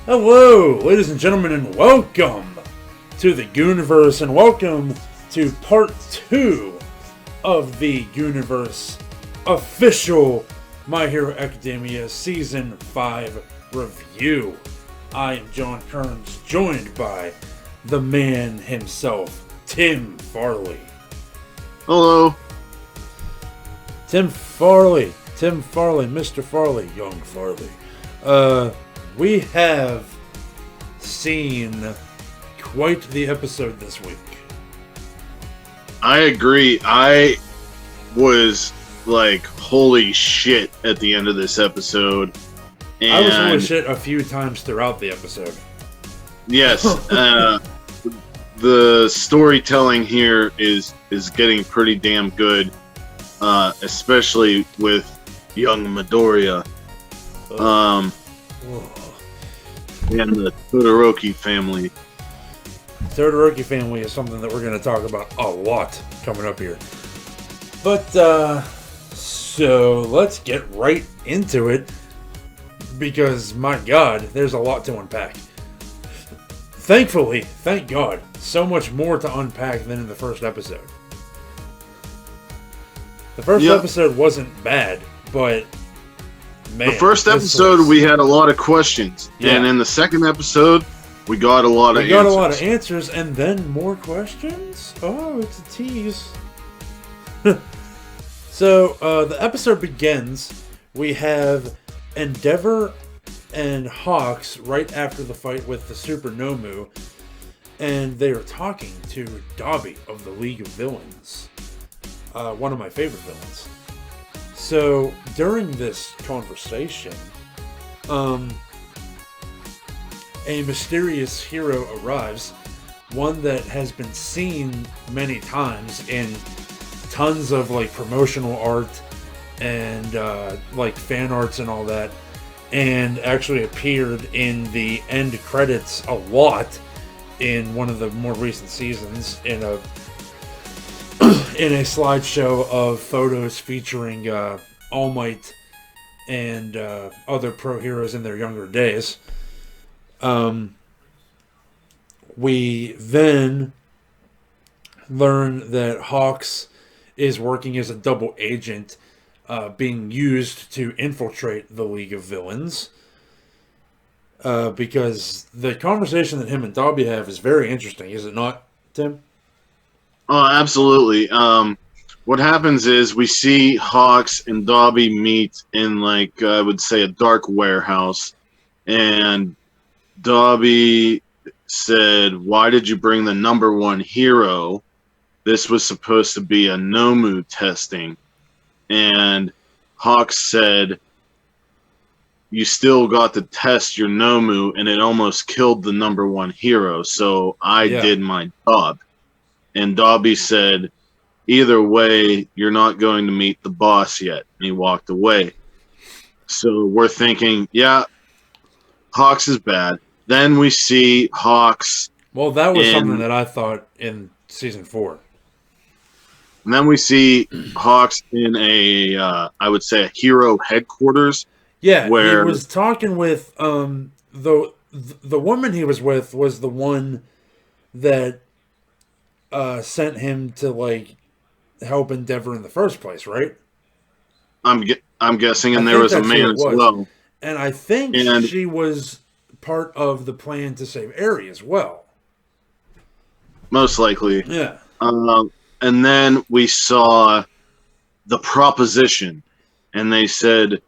Hello, ladies and gentlemen, and welcome to the Gooniverse, and welcome to part 2 of the Gooniverse official My Hero Academia Season 5 review. I am John Kearns, joined by the man himself, Tim Farley. Hello. Tim Farley, Mr. Farley, young Farley. We have seen quite the episode this week. I agree. I was like, holy shit at the end of this episode. And I was holy shit a few times throughout the episode. Yes. The storytelling here is getting pretty damn good. Especially with young Midoriya. And the Todoroki family. Todoroki family is something that we're going to talk about a lot coming up here. But, so let's get right into it. Because, my God, there's a lot to unpack. Thankfully, thank God, so much more to unpack than in the first episode. The first episode wasn't bad, but man, the first episode we had a lot of questions, and in the second episode we got a lot of answers, and then more questions. Oh, it's a tease. So the episode begins. We have Endeavor and Hawks right after the fight with the Super Nomu, and they are talking to Dobby of the League of Villains, one of my favorite villains. So, during this conversation, a mysterious hero arrives, one that has been seen many times in tons of, like, promotional art and, like, fan arts and all that, and actually appeared in the end credits a lot in one of the more recent seasons in a slideshow of photos featuring All Might and other pro heroes in their younger days. We then learn that Hawks is working as a double agent, being used to infiltrate the League of Villains. Because the conversation that him and Dobby have is very interesting, is it not, Tim? Oh, absolutely. What happens is we see Hawks and Dobby meet in, like, I would say a dark warehouse. And Dobby said, "Why did you bring the number one hero? This was supposed to be a Nomu testing." And Hawks said, "You still got to test your Nomu, and it almost killed the number one hero, so I did my job." And Dobby said, "Either way, you're not going to meet the boss yet." And he walked away. So we're thinking, yeah, Hawks is bad. Then we see Hawks. Well, that was something that I thought in season 4. And then we see Hawks in I would say a hero headquarters. Yeah, where he was talking with the woman he was with was the one that sent him to, like, help Endeavor in the first place, right? I'm guessing, and there was a man as well. And I think she was part of the plan to save Aerie as well. Most likely. Yeah. And then we saw the proposition, and they said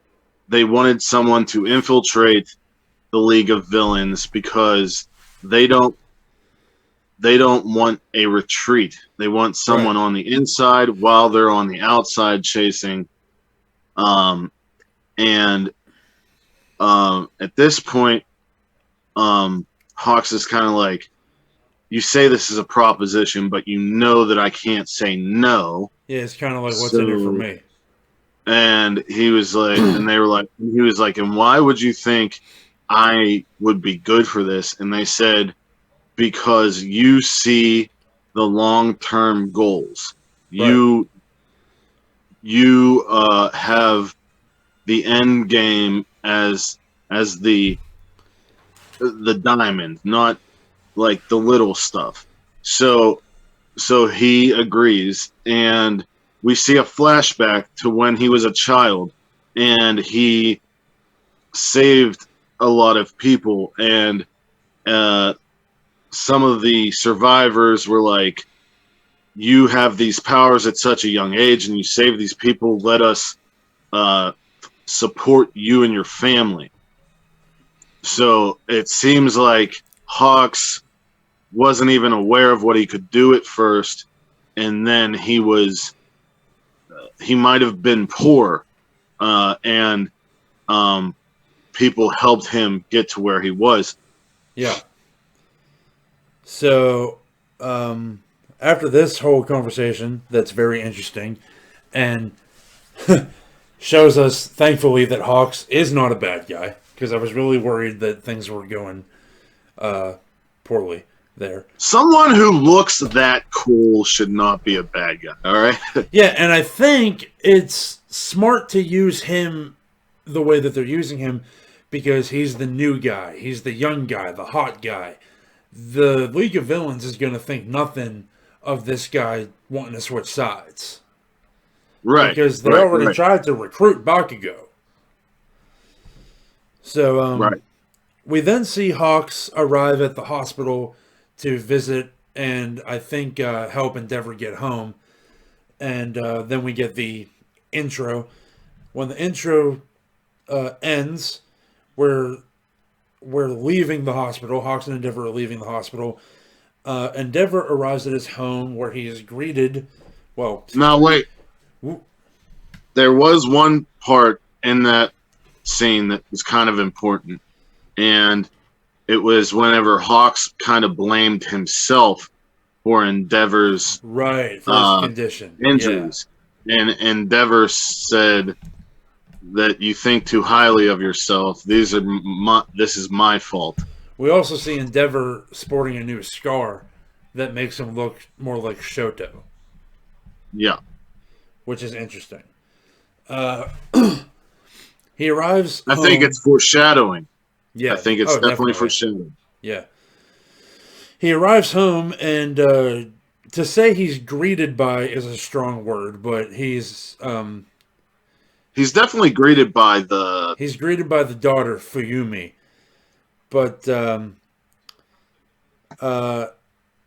they wanted someone to infiltrate the League of Villains because they don't want a retreat. They want someone on the inside while they're on the outside chasing. At this point, Hawks is kind of like, "You say this is a proposition, but you know that I can't say no." Yeah, it's kind of like, what's in it for me? And he was like, and they were like, he was like, "And why would you think I would be good for this?" And they said, "Because you see the long-term goals. Right. You have the end game as the the diamond, not like the little stuff. So he agrees, and we see a flashback to when he was a child, and he saved a lot of people, and some of the survivors were like, "You have these powers at such a young age, and you save these people. Let us support you and your family." So it seems like Hawks wasn't even aware of what he could do at first, and then he might have been poor, and people helped him get to where he was. Yeah. So, after this whole conversation, that's very interesting, and shows us, thankfully, that Hawks is not a bad guy, because I was really worried that things were going poorly there. Someone who looks that cool should not be a bad guy, all right? Yeah, and I think it's smart to use him the way that they're using him, because he's the new guy, he's the young guy, the hot guy. The League of Villains is going to think nothing of this guy wanting to switch sides. Right. Because they already tried to recruit Bakugo. So, we then see Hawks arrive at the hospital to visit and I think help Endeavor get home. And then we get the intro. When the intro ends, we're leaving the hospital. Hawks and Endeavor are leaving the hospital. Endeavor arrives at his home where he is greeted. Well, now wait. There was one part in that scene that was kind of important, and it was whenever Hawks kind of blamed himself for Endeavor's for his condition, injuries, and Endeavor said that you think too highly of yourself. This is my fault. We also see Endeavor sporting a new scar that makes him look more like Shoto. Yeah. Which is interesting. He arrives I think it's foreshadowing. Yeah. I think it's definitely foreshadowing. Yeah. He arrives home, and to say he's greeted by is a strong word, but he's definitely greeted by the... He's greeted by the daughter, Fuyumi. But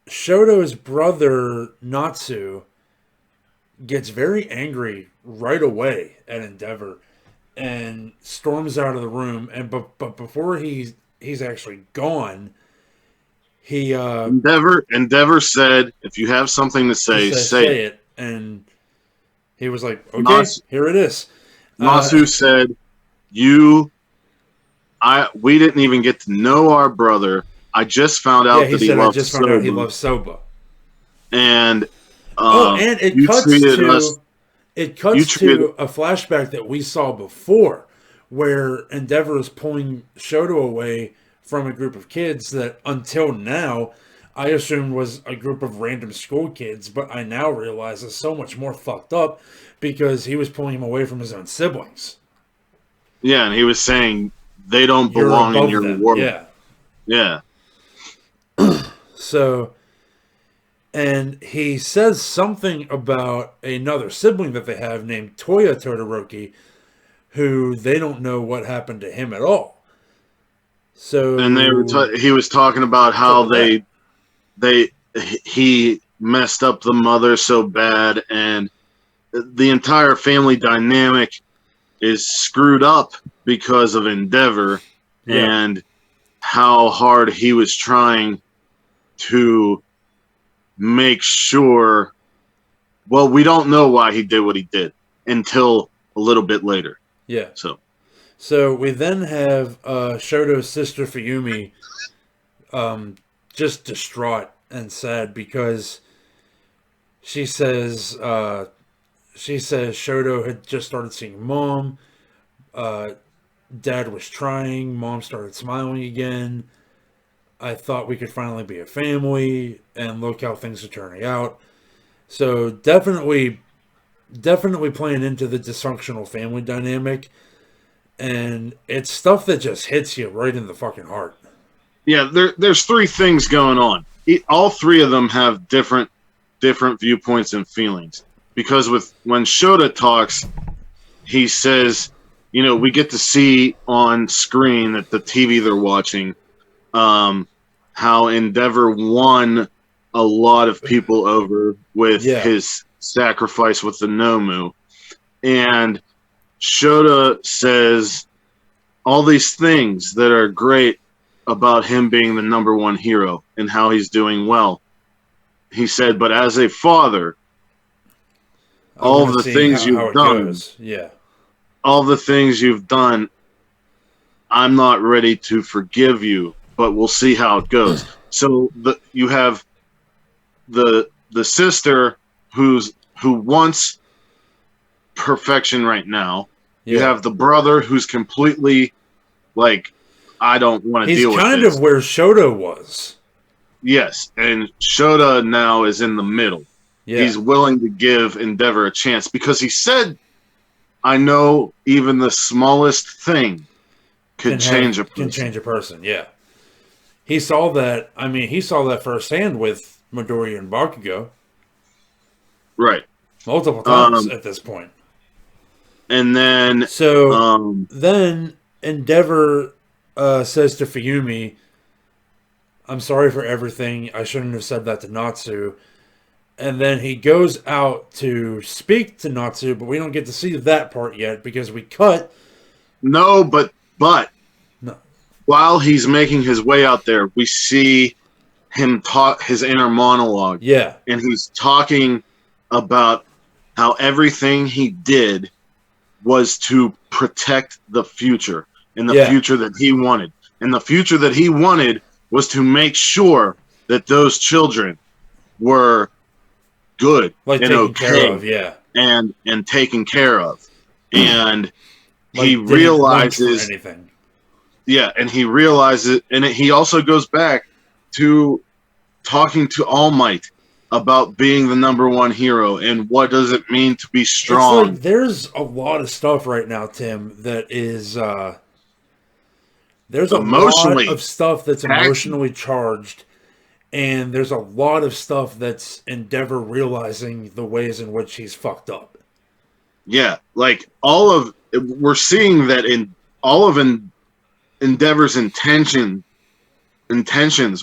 Shoto's brother, Natsu, gets very angry right away at Endeavor and storms out of the room. And but before he's actually gone, he Endeavor said, "If you have something to say, say it." And he was like, "Okay, here it is." Natsu said, we didn't even get to know our brother. I just found out that he loves Soba. And and it cuts to a flashback that we saw before, where Endeavor is pulling Shoto away from a group of kids that until now I assumed was a group of random school kids, but I now realize is so much more fucked up because he was pulling him away from his own siblings. Yeah, and he was saying they don't belong in your world. Yeah. Yeah. So, and he says something about another sibling that they have named Toya Todoroki, who they don't know what happened to him at all. So, and he was talking about how he messed up the mother so bad, and the entire family dynamic is screwed up because of Endeavor and how hard he was trying to make sure. Well, we don't know why he did what he did until a little bit later. Yeah. So we then have Shoto's sister Fuyumi just distraught and sad because she says Shoto had just started seeing Mom. Dad was trying. Mom started smiling again. I thought we could finally be a family, and look how things are turning out. So definitely playing into the dysfunctional family dynamic, and it's stuff that just hits you right in the fucking heart. Yeah, there's three things going on. All three of them have different viewpoints and feelings. Because when Shota talks, he says, we get to see on screen at the TV they're watching, how Endeavor won a lot of people over with his sacrifice with the Nomu. And Shota says all these things that are great about him being the number one hero and how he's doing well. He said, but as a father, all the things you've done, all the things you've done, I'm not ready to forgive you, but we'll see how it goes. So you have the sister who wants perfection right now. You have the brother who's completely like, I don't want to deal with this. He's kind of where Shota was. Yes, and Shota now is in the middle. Yeah. He's willing to give Endeavor a chance because he said, I know even the smallest thing can change a person. Yeah. He saw that. I mean, he saw that firsthand with Midoriya and Bakugo. Right. Multiple times at this point. And then... So, then Endeavor says to Fuyumi, I'm sorry for everything. I shouldn't have said that to Natsu. And then he goes out to speak to Natsu, but we don't get to see that part yet because we cut. No, but no. While he's making his way out there, we see him talk his inner monologue. Yeah. And he's talking about how everything he did was to protect the future and the future that he wanted. And the future that he wanted was to make sure that those children were good and okay, and taken care of. And he realizes and he realizes, and he also goes back to talking to All Might about being the number one hero and what does it mean to be strong. It's like there's a lot of stuff right now, Tim, that is there's a lot of stuff that's emotionally charged, and there's a lot of stuff that's Endeavor realizing the ways in which he's fucked up. Yeah, like we're seeing that in all of Endeavor's intentions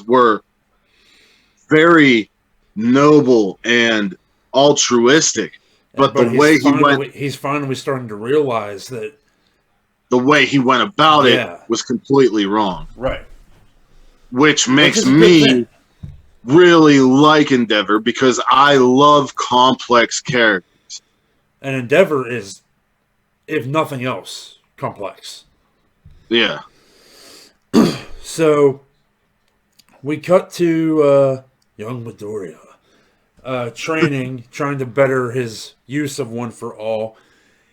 were very noble and altruistic, but the way he's finally starting to realize that the way he went about it was completely wrong. Right. Which makes me really like Endeavor because I love complex characters. And Endeavor is, if nothing else, complex. Yeah. So, we cut to young Midoriya training, trying to better his use of One for All.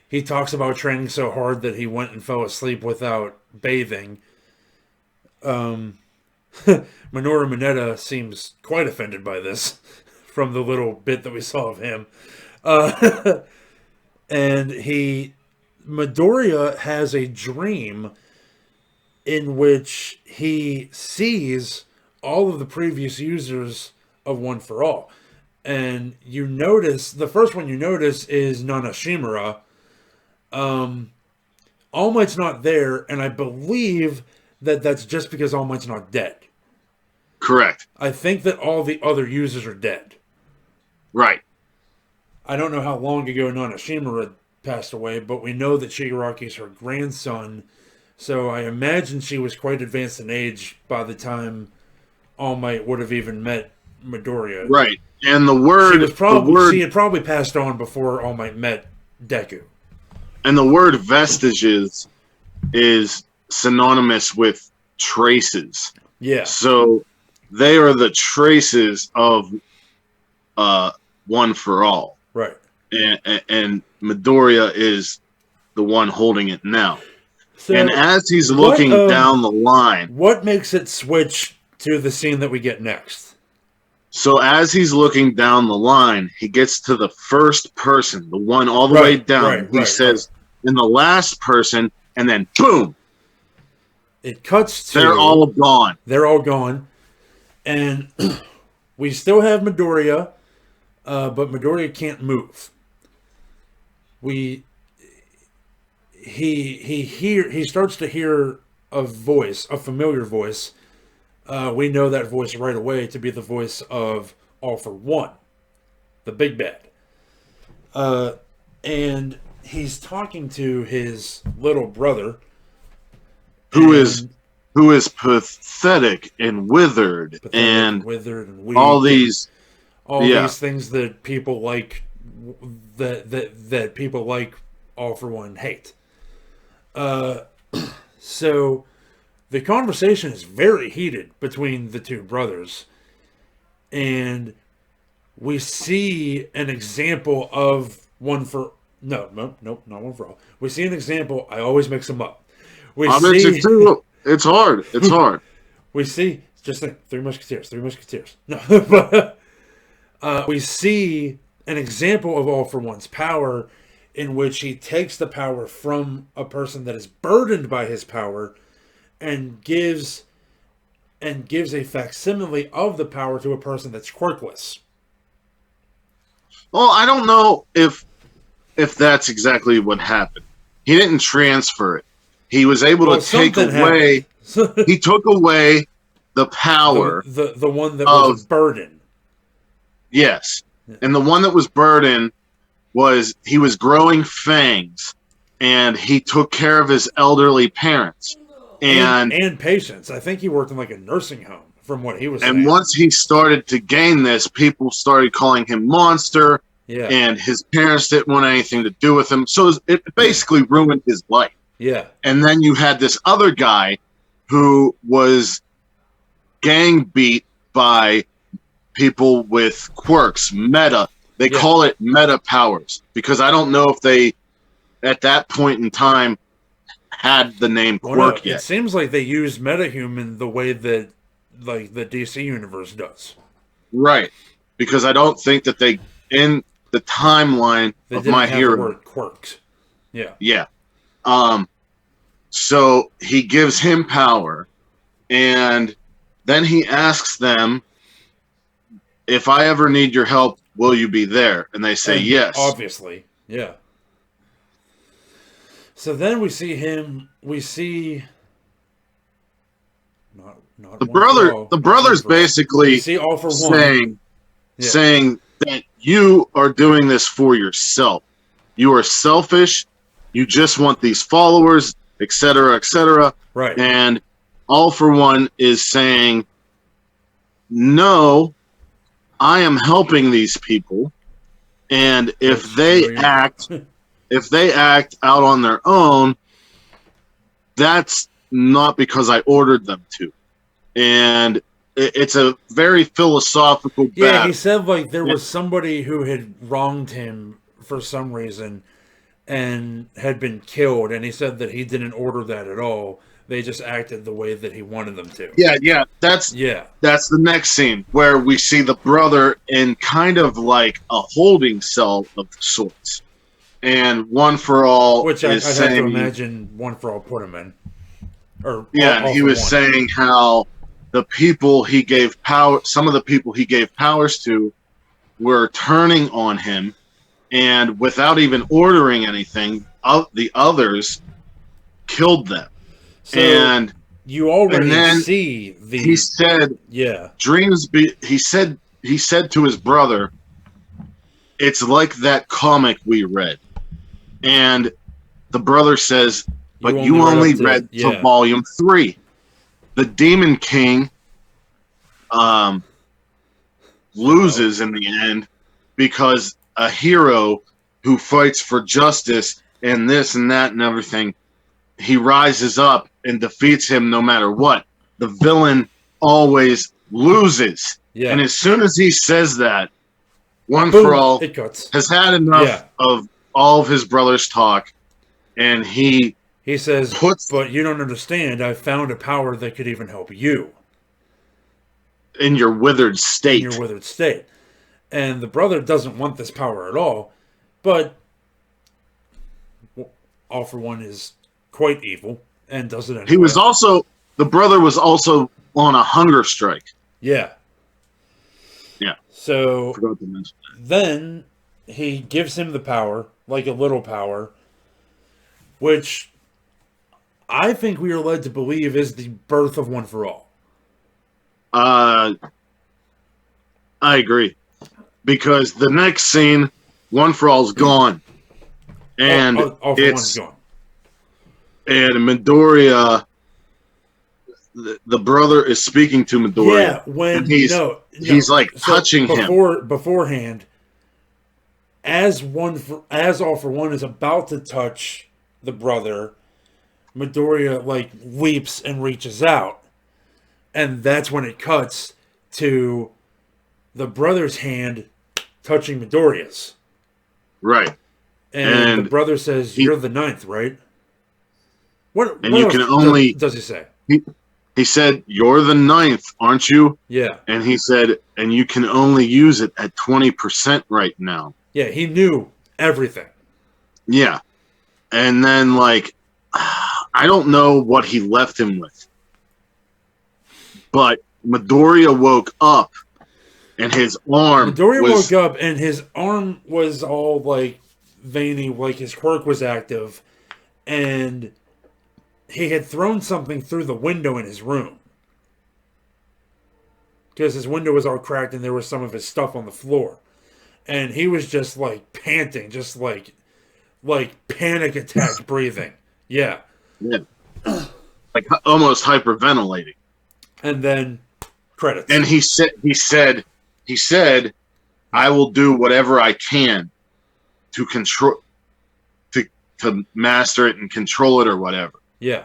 He talks about training so hard that he went and fell asleep without bathing. Minoru Mineta seems quite offended by this from the little bit that we saw of him. And Midoriya has a dream in which he sees all of the previous users of One for All. And you notice, the first one you notice is Nanashimura. All Might's not there, and I believe that that's just because All Might's not dead. Correct. I think that all the other users are dead. Right. I don't know how long ago Nanashimura passed away, but we know that Shigaraki is her grandson, so I imagine she was quite advanced in age by the time All Might would have even met Midoriya. Right. And she had probably passed on before All Might met Deku. And the word Vestiges is synonymous with traces. Yeah. So they are the traces of One for All. Right. And Midoriya is the one holding it now. So and as he's looking down the line... What makes it switch to the scene that we get next? So as he's looking down the line, he gets to the first person, the one all the way down. He says, in the last person, and then boom! it cuts to... They're all gone. They're all gone. And we still have Midoriya, but Midoriya can't move. He starts to hear a voice, a familiar voice. We know that voice right away to be the voice of All For One, the big bad. And he's talking to his little brother, who is pathetic and withered, and weak, all these things that people like, that people like All For One hate. So the conversation is very heated between the two brothers, and we see an example of not one for all. We see an example. I always mix them up. It's hard. It's hard. We see, just think, Three Musketeers. No, but we see an example of All For One's power, in which he takes the power from a person that is burdened by his power, and gives a facsimile of the power to a person that's quirkless. Well, I don't know if that's exactly what happened. He didn't transfer it. He was able to take away. He took away the power. The one that was a burden. Yes, and the one that was burden was he was growing fangs, and he took care of his elderly parents and patients. I think he worked in like a nursing home, from what he was saying. And once he started to gain this, people started calling him Monster. Yeah. And his parents didn't want anything to do with him, so it basically ruined his life. Yeah. And then you had this other guy who was gang beat by people with quirks, meta. They call it meta powers, because I don't know if they, at that point in time, had the name quirk yet. It seems like they used metahuman the way that, like, the DC universe does. Right. Because I don't think that they, in the timeline of My Hero, the word quirks. Yeah. Yeah. So he gives him power, and then he asks them, if I ever need your help, will you be there? And they say yes. Obviously. Yeah. So then we see not the brother. The brother's basically All For One saying that you are doing this for yourself. You are selfish. You just want these followers, etc., etc. Right. And All For One is saying, no, I am helping these people, and if they act out on their own, that's not because I ordered them to. And it's a very philosophical battle. Yeah, he said like there was somebody who had wronged him for some reason and had been killed, and he said that he didn't order that at all. They just acted the way that he wanted them to. Yeah. That's the next scene, where we see the brother in kind of like a holding cell of sorts. And One For All Which I'd have to imagine One For All put him in. And he was saying how the people he gave power, some of the people he gave powers to, were turning on him, and without even ordering anything, the others killed them. So and you already see the. He said, He said to his brother, "It's like that comic we read," and the brother says, "But you only read to volume 3. The Demon King loses in the end because a hero who fights for justice and this and that and everything, he rises up and defeats him no matter what. The villain always loses." Yeah. And as soon as he says that, One For All has had enough of all of his brothers' talk, and he says, "But you don't understand. I found a power that could even help you in your withered state." And the brother doesn't want this power at all, but All For One is quite evil and does it anyway. He was also the brother was also on a hunger strike. Yeah. Yeah. So Forgot to mention. then he gives him the power, like a little power, which I think we are led to believe is the birth of One for All. I agree. Because the next scene, One for All's gone. And all for One's gone. And Midoriya, the brother is speaking to Midoriya. Yeah, when he's like touching him beforehand. As All for One is about to touch the brother, Midoriya like leaps and reaches out, and that's when it cuts to the brother's hand touching Midoriya's. Right. And the brother says, "You're the ninth, right?" What you can only does he say? He said, "You're the ninth, aren't you?" Yeah. And he said, "And you can only use it at 20% right now." Yeah, he knew everything. Yeah. And then, like, I don't know what he left him with. But Midoriya woke up, and his arm woke up, and his arm was all, like, veiny, like his quirk was active, and he had thrown something through the window in his room. Because his window was all cracked, and there was some of his stuff on the floor. And he was just, like, panting, just, like panic attack breathing. Yeah. Yeah. Like, almost hyperventilating. And then, credits. And he said, "I will do whatever I can to control, to master it and control it or whatever." Yeah.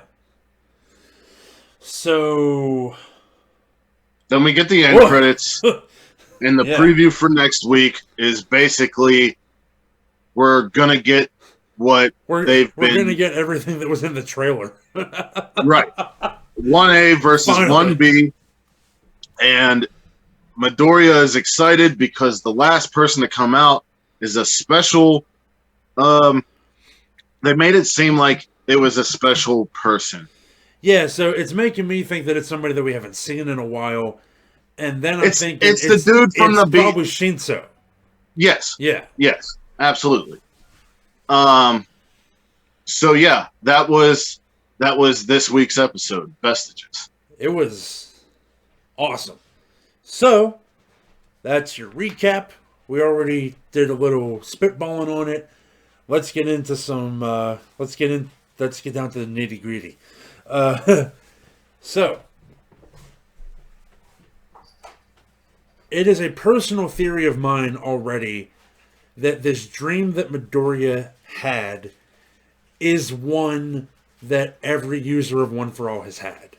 So then we get the end credits, and the preview for next week is basically we're gonna get what we're gonna get everything that was in the trailer. Right. 1A versus 1B, and Midoriya is excited because the last person to come out is a special. They made it seem like it was a special person. Yeah, so it's making me think that it's somebody that we haven't seen in a while, and then I'm thinking it's the dude from the probably Shinso. Yes. Yeah. Yes. Absolutely. So yeah, that was this week's episode, Vestiges. It was awesome. So that's your recap. We already did a little spitballing on it. Let's get into some. Let's get down to the nitty gritty. So it is a personal theory of mine already that this dream that Midoriya had is one that every user of One for All has had.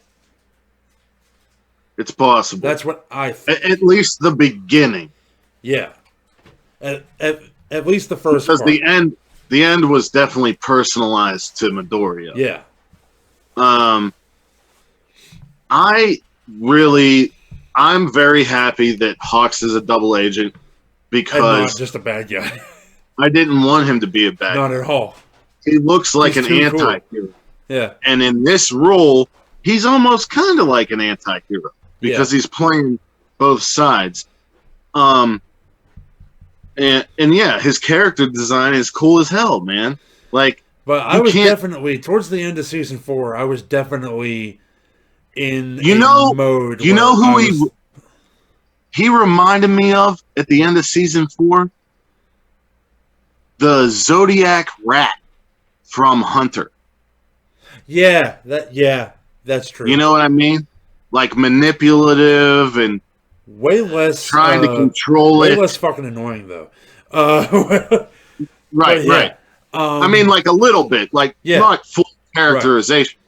It's possible. That's what I think. At least the beginning. Yeah. At least the first because part. The end was definitely personalized to Midoriya. Yeah. I'm very happy that Hawks is a double agent because and not just a bad guy. I didn't want him to be a bad guy. Not at all. He looks like an anti-hero. Cool. Yeah. And in this role, he's almost kind of like an anti-hero because he's playing both sides. And yeah, his character design is cool as hell, man. Like, but I was definitely towards the end of season 4. I was definitely in mode. You know who he reminded me of at the end of season 4? The Zodiac Rat from Hunter. Yeah, that's true. You know what I mean? Like manipulative and way less trying to control it. Way less fucking annoying though. Right, right. I mean, like a little bit, like not full characterization.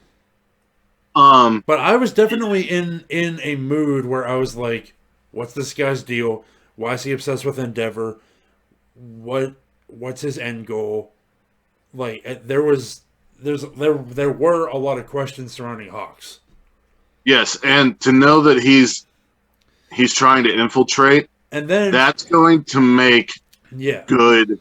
Right. But I was definitely in a mood where I was like, "What's this guy's deal? Why is he obsessed with Endeavor? What's his end goal?" Like, there were a lot of questions surrounding Hawks. Yes, and to know that he's trying to infiltrate, and then that's going to make good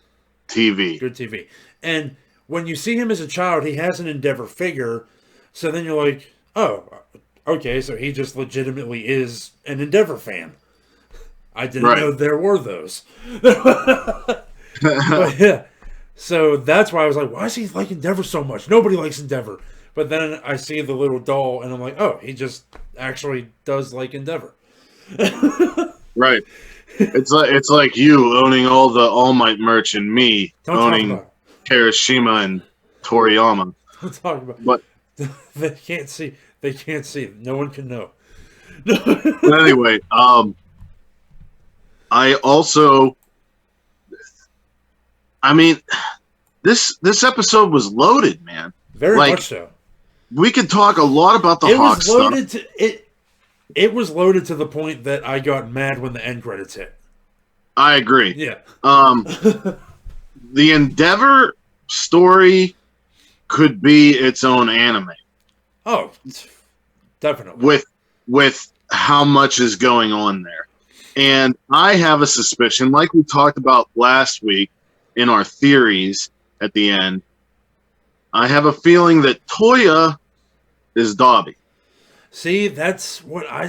TV. Good TV. And when you see him as a child, he has an Endeavor figure. So then you're like, oh, okay, so he just legitimately is an Endeavor fan. I didn't Right. know there were those. But yeah, so that's why I was like, why does he like Endeavor so much? Nobody likes Endeavor. But then I see the little doll, and I'm like, oh, he just actually does like Endeavor. Right. It's like you owning all the All Might merch and me Don't talk owning about Kirishima and Toriyama. Don't talk about But They can't see. They can't see. No one can know. but anyway, I also, I mean, this episode was loaded, man. Very Like, much so. we could talk a lot about the It Hawk was stuff. loaded to it. It was loaded to the point that I got mad when the end credits hit. I agree. Yeah. The Endeavor story could be its own anime Oh, definitely. with how much is going on there. And I have a suspicion, like we talked about last week in our theories at the end, I have a feeling that Toya is Dobby. See, that's what I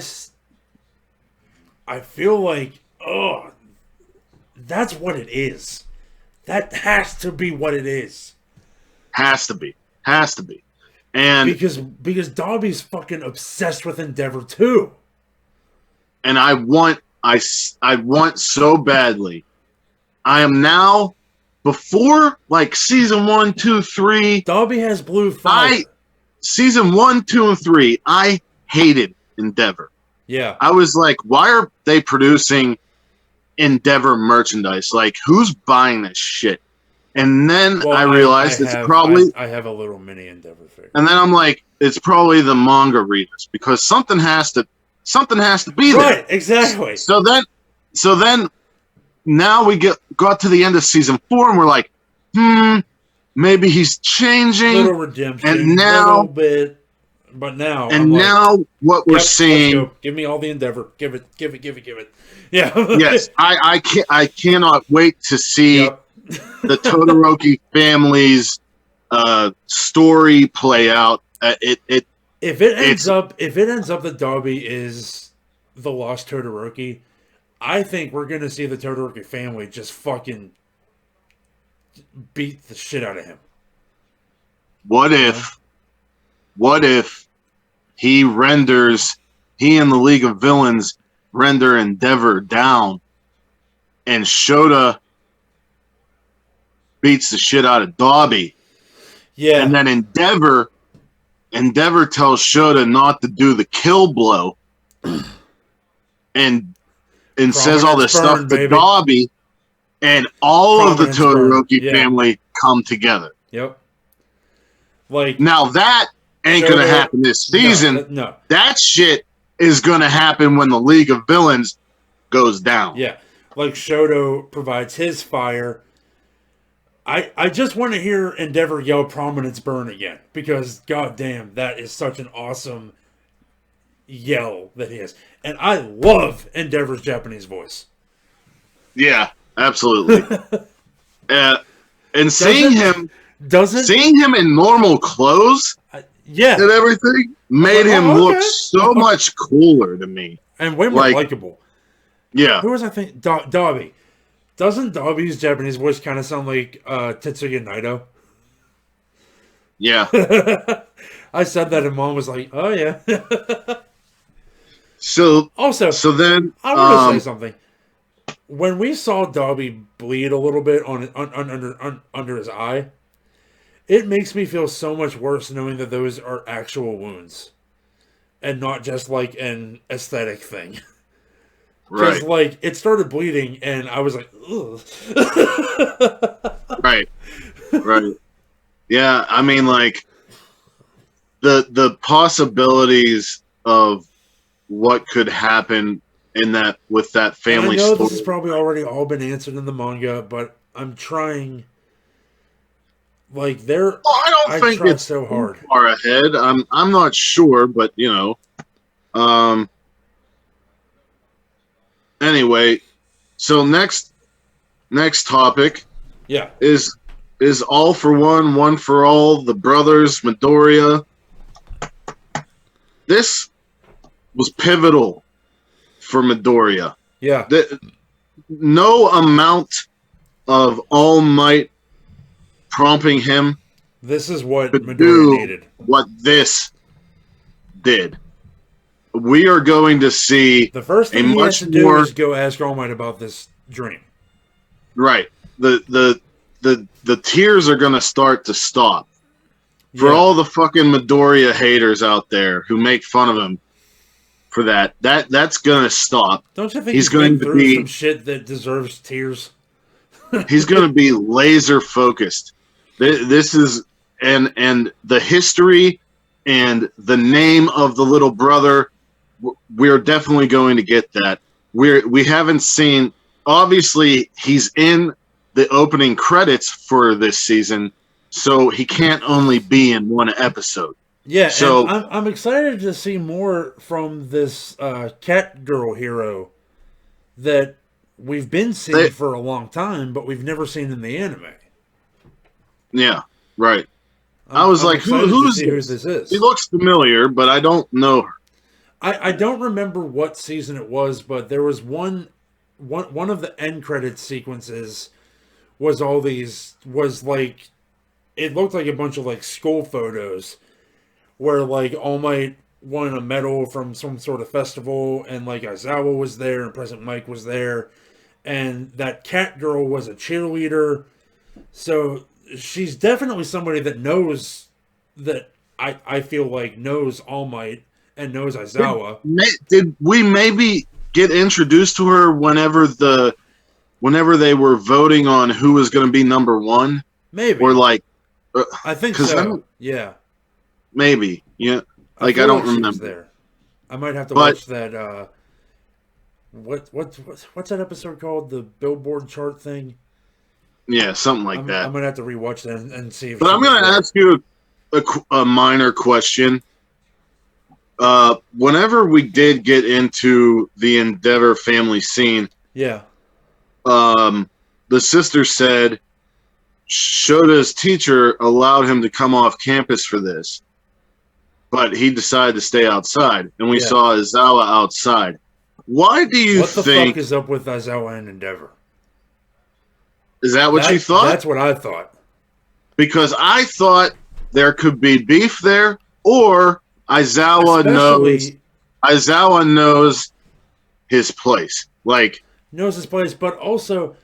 feel like. Oh, that's what it is. That has to be what it is. Has to be. Has to be. And Dobby's fucking obsessed with Endeavor too. and I want so badly. I am now before like season 1, 2, 3. Dobby has blue fire. Season 1, 2, and 3. I hated Endeavor. Yeah. I was like, why are they producing Endeavor merchandise? Like, who's buying this shit? And then Well, I realized it's probably. I have a little mini Endeavor figure. And then I'm like, it's probably the manga readers because something has to be there. Right, exactly. So then, now we got to the end of season 4 and we're like, maybe he's changing. Little redemption, and now, little bit, but now, and now what we're seeing. Let's go. Give me all the Endeavor. Give it. Yeah. Yes, I cannot wait to see the Todoroki family's story play out. If it ends up that Dobby is the lost Todoroki, I think we're gonna see the Todoroki family just fucking beat the shit out of him. What if he and the League of Villains render Endeavor down and Shota beats the shit out of Dobby? Yeah. And then Endeavor tells Shota not to do the kill blow and says all this stuff to Dobby, and all of the Todoroki family come together. Yep. Like, now that ain't gonna happen this season. No. That shit is gonna happen when the League of Villains goes down. Yeah. Like Shoto provides his fire. I just want to hear Endeavor yell "Prominence Burn" again, because goddamn, that is such an awesome yell that he has, and I love Endeavor's Japanese voice. Yeah, absolutely. And seeing him in normal clothes, and everything made him look so much cooler to me, and way more likable. Yeah. Who was I think? Dobby. Doesn't Dobby's Japanese voice kind of sound like Tetsuya Naito? Yeah. I said that and Mom was like, oh yeah. So then I want to say something. When we saw Dobby bleed a little bit under his eye, it makes me feel so much worse knowing that those are actual wounds and not just like an aesthetic thing. Because, like, it started bleeding, and I was like, ugh. Right. Yeah, I mean, like, the possibilities of what could happen with that family story. I know story. this has probably already all been answered in the manga, but I'm trying. Like, I think it's so hard. Far ahead. I'm not sure, but you know. Anyway, so next topic, is All for One for All, the brothers Midoriya. This was pivotal for Midoriya. Yeah. No amount of All Might prompting him This is what could Midoriya do needed. what this did. We are going to see The first a thing he has much to do more is go ask All Might about this dream. right. The tears are going to start to stop for Yeah. all the fucking Midoriya haters out there who make fun of him for that. That's going to stop. Don't you think He's he's been going to through some be shit that deserves tears? he's going to be laser focused. This is and the history and the name of the little brother. We're definitely going to get that. We haven't seen. Obviously, he's in the opening credits for this season, so he can't only be in one episode. Yeah, So and I'm excited to see more from this cat girl hero that we've been seeing for a long time, but we've never seen in the anime. yeah, right. I was like, who's this? Who this is? He looks familiar, but I don't know her. I don't remember what season it was, but there was one of the end credits sequences was like it looked like a bunch of like school photos where like All Might won a medal from some sort of festival and like Aizawa was there and President Mike was there and that cat girl was a cheerleader. So she's definitely somebody that knows that I feel like knows All Might and knows Aizawa. Did we maybe get introduced to her whenever they were voting on who was going to be number one? Maybe. Or like, I think so. Yeah. Maybe. Yeah. Like I don't remember. There. I might have to watch that. What's that episode called? The Billboard chart thing. Yeah, something like that. I'm gonna have to rewatch that and see. But I'm gonna ask you a minor question. Whenever we did get into the Endeavor family scene, yeah, the sister said Shota's teacher allowed him to come off campus for this, but he decided to stay outside, and we saw Aizawa outside. Why do you think? What the fuck is up with Aizawa and Endeavor? Is that what you thought? That's what I thought. Because I thought there could be beef there, or Aizawa knows his place. Like knows his place, but also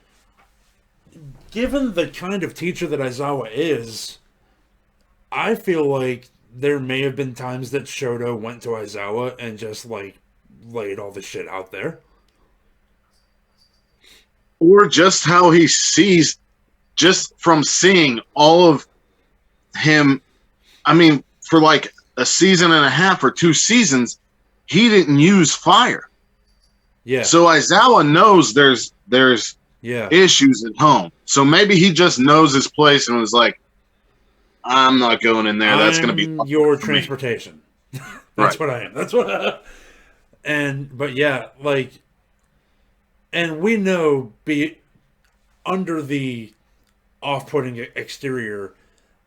given the kind of teacher that Aizawa is, I feel like there may have been times that Shota went to Aizawa and just like laid all the shit out there. Or just how he sees, just from seeing all of him. I mean, for like a season and a half or 2 seasons, he didn't use fire. Yeah. So Aizawa knows there's issues at home. So maybe he just knows his place and was like, I'm not going in there. That's going to be your transportation. That's right. what I am. That's what. But yeah, like. And we know, under the off-putting exterior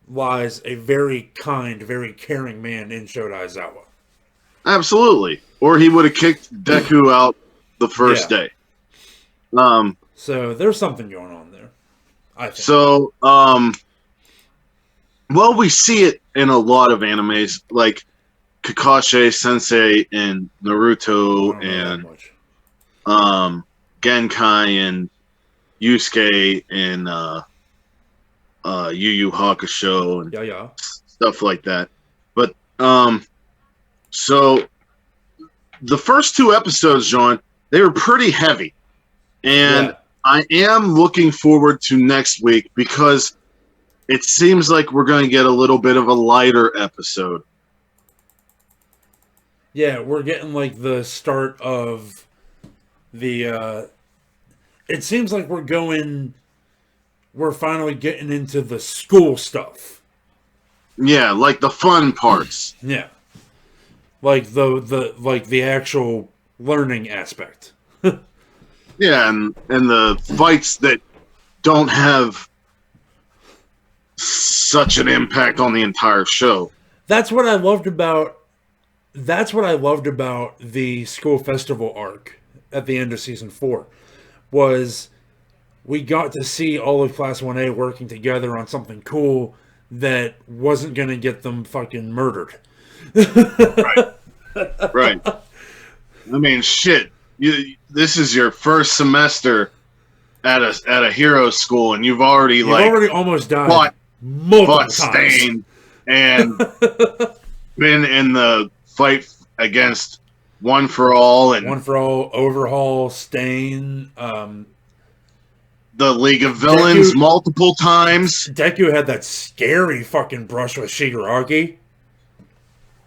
lies a very kind, very caring man in Shota Aizawa. Absolutely. Or he would have kicked Deku out the first day. So there's something going on there, I think. So, well, we see it in a lot of animes, like Kakashi Sensei in Naruto and Genkai and Yusuke and Yu Yu Hakusho and stuff like that. But so the first 2 episodes, John, they were pretty heavy, and I am looking forward to next week because it seems like we're going to get a little bit of a lighter episode. Yeah, we're getting like the start of the it seems like we're finally getting into the school stuff. Yeah, like the fun parts. Yeah. Like the actual learning aspect. Yeah, and the fights that don't have such an impact on the entire show. That's what I loved about that's what I loved about the school festival arc at the end of season 4 was we got to see all of Class 1A working together on something cool that wasn't going to get them fucking murdered. Right. Right. I mean, shit. This is your first semester at a hero school, and you've already almost died multiple fought times. Stain and been in the fight against One for All and One for All, Overhaul, Stain. the League of Villains multiple times. Deku had that scary fucking brush with Shigaraki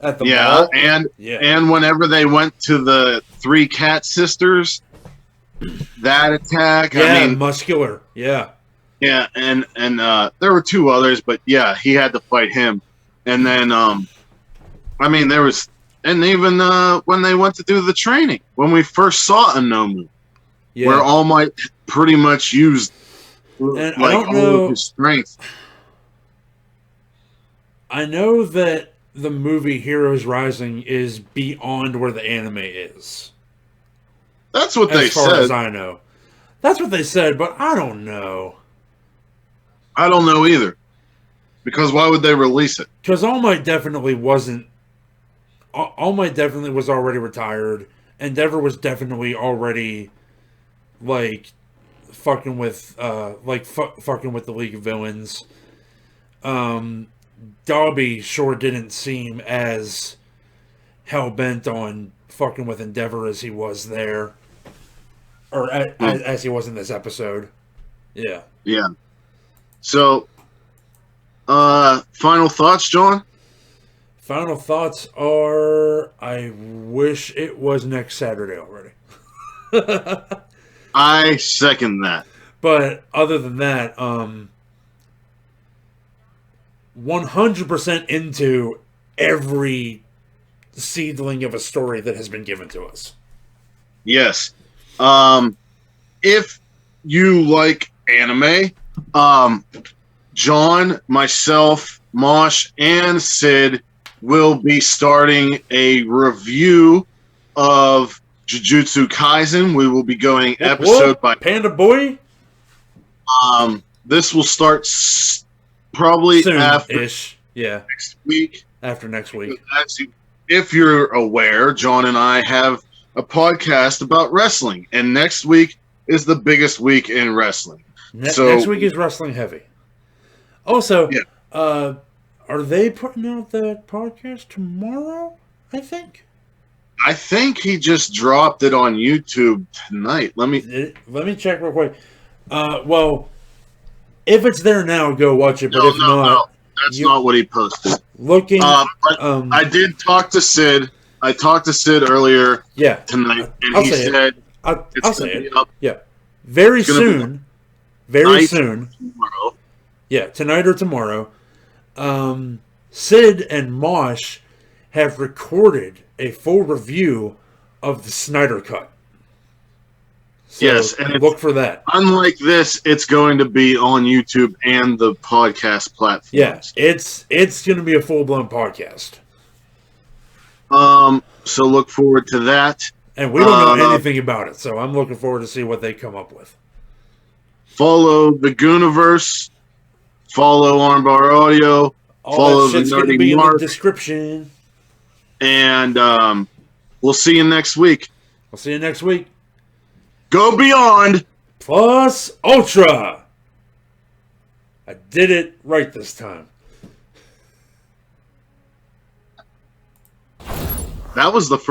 at the mall. And whenever they went to the 3 cat sisters, that attack. Yeah, I mean, muscular. Yeah. Yeah, and there were 2 others, but yeah, he had to fight him. And then, I mean, there was, and even when they went to do the training, when we first saw Anomu, where All Might pretty much used and all of his strength. I know that the movie Heroes Rising is beyond where the anime is. That's what they said. As far as I know. That's what they said, but I don't know. I don't know either. Because why would they release it? Because All Might definitely wasn't. All Might definitely was already retired. Endeavor was definitely already, like, fucking with fucking with the League of Villains. Dobby sure didn't seem as hell-bent on fucking with Endeavor as he was there. Or as he was in this episode. Yeah. Yeah. So, final thoughts, John? Final thoughts are, I wish it was next Saturday already. I second that. But other than that, 100% into every seedling of a story that has been given to us. Yes. If you like anime, John, myself, Mosh, and Sid will be starting a review of Jujutsu Kaisen. We will be going episode by Panda Boy. This will start probably soon-ish. Next week. After next week. If you're aware, John and I have a podcast about wrestling, and next week is the biggest week in wrestling. Next week is Wrestling Heavy. Also, are they putting out that podcast tomorrow? I think he just dropped it on YouTube tonight. Let me check real quick. Well, if it's there now, go watch it. But if not, that's not what he posted. I did talk to Sid. I talked to Sid earlier. Tonight, and he said I'll say it. Yeah, very soon. Very soon. Tomorrow. Yeah, tonight or tomorrow. Sid and Mosh have recorded a full review of the Snyder Cut. So yes, and look for that. Unlike this, it's going to be on YouTube and the podcast platforms. Yeah, it's going to be a full-blown podcast. So look forward to that. And we don't know anything about it, so I'm looking forward to see what they come up with. Follow the Gooniverse. Follow Armbar Audio. Follow the Nerdy be Mark in the description. And we'll see you next week. I'll see you next week. Go Beyond Plus Ultra. I did it right this time. That was the first.